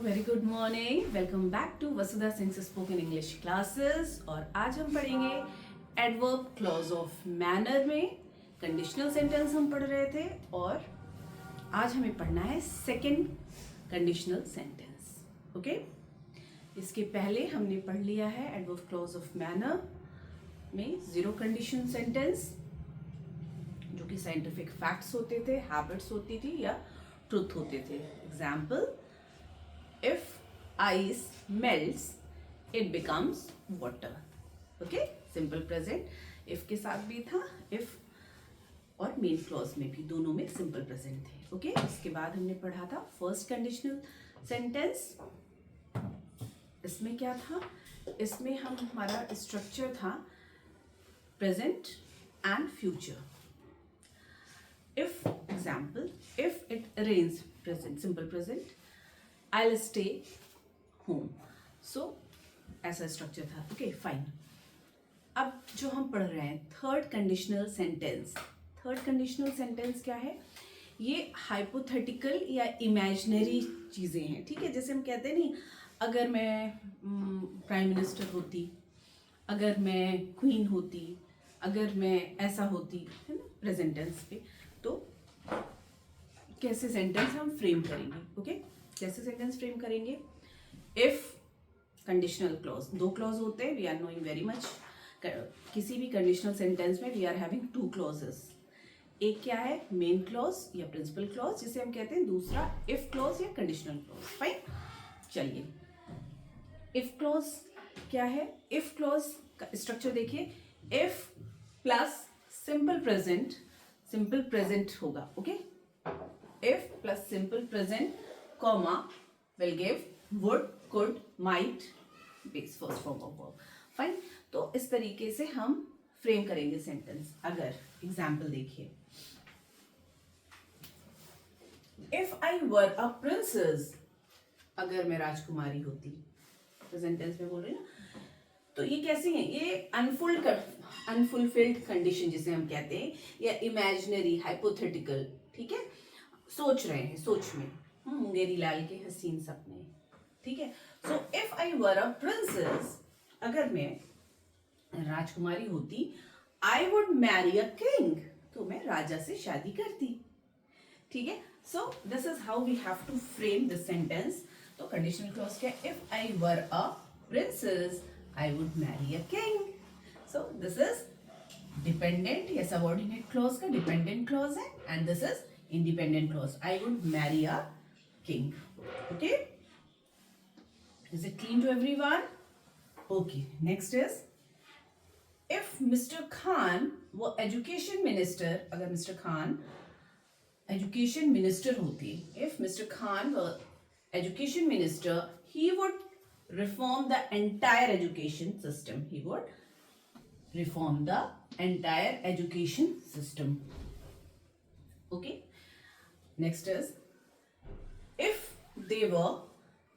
Very good morning, welcome back to Vasudha Singh spoken English classes. और आज हम पढ़ेंगे एडवर्ब क्लॉज ऑफ मैनर में कंडीशनल सेंटेंस हम पढ़ रहे थे और आज हमें पढ़ना है सेकंड कंडीशनल सेंटेंस। ओके, इसके पहले हमने पढ़ लिया है एडवर्ब क्लॉज ऑफ मैनर में जीरो कंडीशन सेंटेंस, जो कि साइंटिफिक फैक्ट्स होते थे, हैबिट्स होती थी या ट्रुथ होते थे। Example, if ice melts it becomes water। Okay, simple present if के साथ भी था, if और मेन क्लॉज में भी, दोनों में सिंपल प्रेजेंट थे। ओके, इसके बाद हमने पढ़ा था फर्स्ट कंडीशनल सेंटेंस। इसमें क्या था? इसमें हमारा स्ट्रक्चर था present and future. if example, if it rains, present, simple present, I'll stay home। So ऐसा स्ट्रक्चर था। Okay, fine. अब जो हम पढ़ रहे हैं third conditional sentence. Third conditional sentence क्या है? ये हाइपोथेटिकल या इमेजिनरी चीज़ें हैं। ठीक है, जैसे हम कहते हैं नहीं, अगर मैं प्राइम मिनिस्टर होती, अगर मैं क्वीन होती, अगर मैं ऐसा होती, है ना, प्रेजेंट टेंस पे, तो कैसे सेंटेंस हम फ्रेम करेंगे। ओके, कैसे सेंटेंस फ्रेम करेंगे? इफ कंडीशनल क्लॉज, दो क्लॉज होते हैं, we are knowing very much. किसी भी कंडीशनल सेंटेंस में we are having two clauses. एक क्या है? मेन क्लॉज या प्रिंसिपल क्लॉज जिसे हम कहते हैं, दूसरा इफ क्लॉज या कंडीशनल क्लॉज। फाइन, चलिए, इफ क्लॉज क्या है? इफ क्लॉज का स्ट्रक्चर देखिए, if plus simple present, simple present होगा। Okay, if plus simple present, comma will give would, could, might, base first form of verb। Fine, तो इस तरीके से हम फ्रेम करेंगे सेंटेंस। अगर एग्जाम्पल देखिए, if I were a princess, अगर मैं राजकुमारी होती, प्रेजेंट टेंस में बोल रही ना, तो ये कैसी है? ये अनफुलफिल्ड कंडीशन जिसे हम कहते हैं, या इमेजिनरी, हाइपोथेटिकल। ठीक है, सोच रहे हैं, सोच में मुंगेरी लाल के हसीन सपने। ठीक है, so if I were a princess, अगर मैं राजकुमारी होती, I would marry a king, तो मैं राजा से शादी करती। ठीक है, so this is how we have to frame this sentence. तो कंडीशनल क्लॉज क्या है? If I were a princess I would marry a king. So this is dependent या सबऑर्डिनेट क्लॉज का डिपेंडेंट क्लॉज है, and this is independent clause, I would marry a king। Okay, is it clean to everyone? Okay, next is, if Mr. Khan were education minister, अगर Mr. Khan education minister होती, if Mr. Khan were education minister, he would reform the entire education system। He would reform the entire education system। Okay, next is, if they were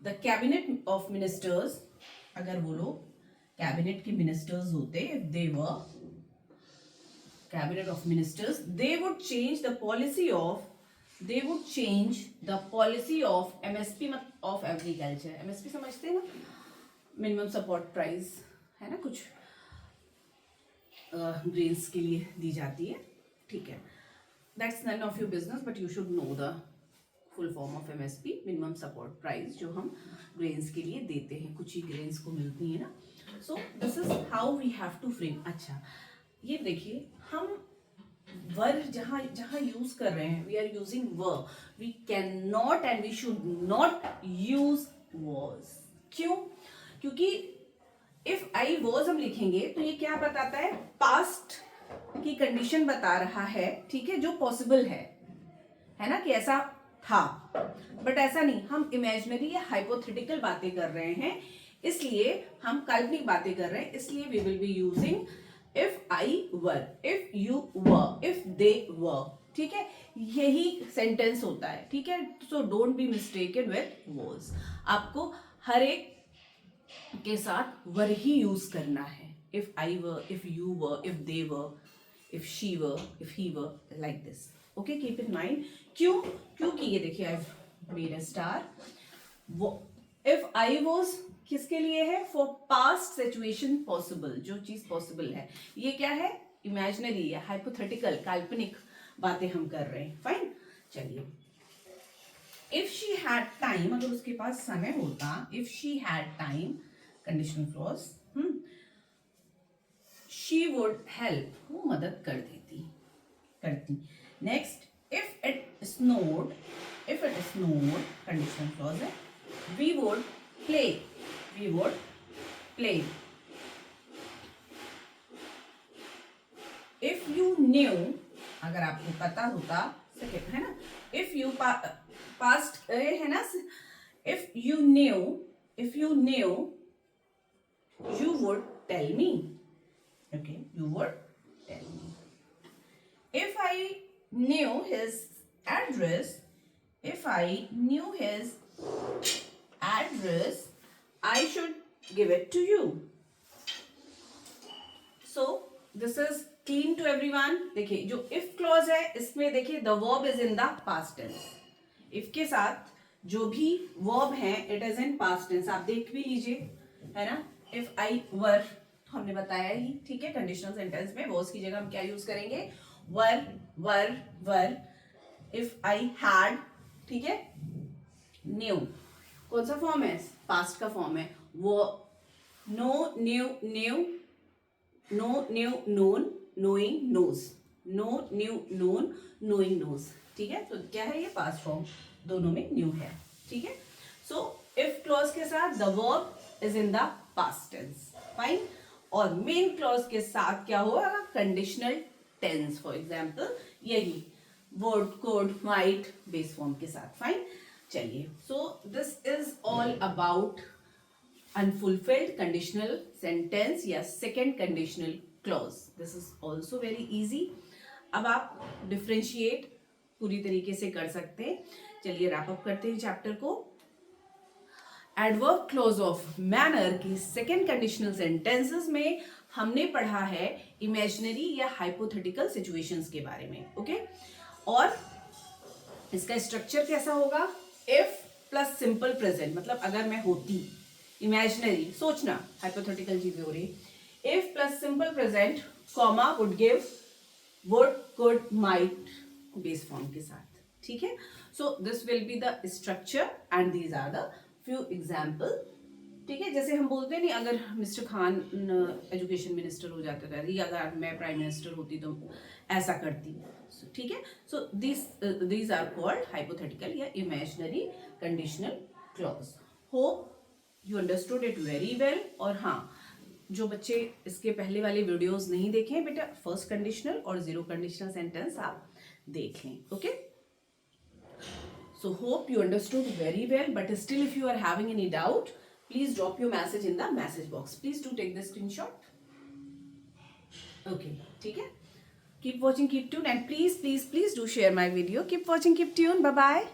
the cabinet of ministers, अगर वो लोग cabinet के ministers होते, if they were cabinet of ministers, they would change the policy of, they would change the policy of MSP of agriculture। MSP समझते हैं ना, minimum support price, है ना, कुछ ग्रेन्स के लिए दी जाती है। ठीक है, that's none of your business, but you should know the full form of MSP, minimum support price, जो हम ग्रेन्स के लिए देते हैं, कुछ ही ग्रेन्स को मिलती है ना। So this is how we have to frame. अच्छा, ये देखिए, हम वर जहाँ जहाँ यूज कर रहे हैं, we are using were, we can not and we should not use was. क्यों? क्योंकि इफ आई वॉज हम लिखेंगे तो ये क्या बताता है? पास्ट की कंडीशन बता रहा है। ठीक है, जो पॉसिबल है ना, कि ऐसा था, बट ऐसा नहीं, हम इमेजिनरी या हाइपोथेटिकल बातें कर रहे हैं, इसलिए हम काल्पनिक बातें कर रहे हैं, इसलिए we will be using if I were, if you were, if they were. ठीक है, यही सेंटेंस होता है। ठीक है, so don't be mistaken with was. आपको हर एक के साथ वर ही यूज करना है। If I were, if you were, if they were, if she were, if he were, like this। okay, keep in mind। क्यों? क्योंकि ये देखिए, I've made a star। If I was किसके लिए है? फॉर पास्ट सिचुएशन पॉसिबल, जो चीज possible है। ये क्या है? इमेजिनरी या हाइपोथेटिकल, काल्पनिक बातें हम कर रहे हैं। फाइन, चलिए। इफ शी हैड टाइम, अगर उसके पास समय होता, if she had time, conditional clause, she would help, वो मदद कर देती, करती। Next, if it snowed, if it snowed, conditional clause है, we would play, we would play. If you knew, अगर आपको पता होता, सेकेंड है ना, इफ यू पास्ट है ना, if you knew, if you knew, you would tell me, okay, you would tell me. If I knew his address, if I knew his address, I should give it to you. So this is clean to everyone. देखिए जो if clause है इसमें देखिए the verb is in the past tense. if के साथ जो भी verb है it is in past tense. आप देख भी लीजिए, है ना। if I were हमने बताया ही, ठीक है। कंडीशनल सेंटेंस में was की जगह हम क्या यूज करेंगे? वर। इफ आई हैड, ठीक है। न्यू कौन सा फॉर्म है? पास्ट का फॉर्म है। वो know, knew, knew, know, knew, known, knowing, knows, know, knew, known, knowing, knows, ठीक है। तो क्या है ये? पास्ट फॉर्म, दोनों में न्यू है, ठीक है। सो इफ क्लॉज के साथ the verb is in the past tense, fine. और मेन क्लॉज के साथ क्या होगा? कंडीशनल टेंस, फॉर एग्जाम्पल यही would, could, might, base form के साथ, फाइन। चलिए, so this is all about unfulfilled conditional sentence या second conditional clause. This is also very easy. अब आप डिफ्रेंशिएट पूरी तरीके से कर सकते हैं। चलिए रैप अप करते हैं चैप्टर को। एडवर्ब क्लॉज ऑफ मैनर की सेकेंड कंडीशनल सेंटेंसेस में हमने पढ़ा है इमेजिनरी या हाइपोथेटिकल सिचुएशंस के बारे में, ओके। और इसका स्ट्रक्चर कैसा होगा? इफ प्लस सिंपल प्रेजेंट, मतलब अगर मैं होती, इमेजिनरी सोचना, हाइपोथेटिकल चीजें हो रही, if plus simple present, comma, would give, would, could, might, base form के साथ, ठीक है। So this will be the structure and these are the few example, ठीक है। जैसे हम बोलते हैं नहीं, अगर मिस्टर खान एजुकेशन मिनिस्टर हो जाते थे, या अगर मैं प्राइम मिनिस्टर होती तो ऐसा करती, ठीक है। So these are called hypothetical या imaginary conditional clause. Hope you understood it very well. और हाँ, जो बच्चे इसके पहले वाले वीडियोस नहीं देखे हैं बेटा, फर्स्ट कंडीशनल और जीरो कंडीशनल सेंटेंस आप देख लें, okay. So hope you understood very well, but still if you are having any doubt, please drop your message in the message box. Please do take the screenshot. Okay, ठीक है? Keep watching, keep tuned, and please do share my video. Keep watching, keep tuned. Bye bye.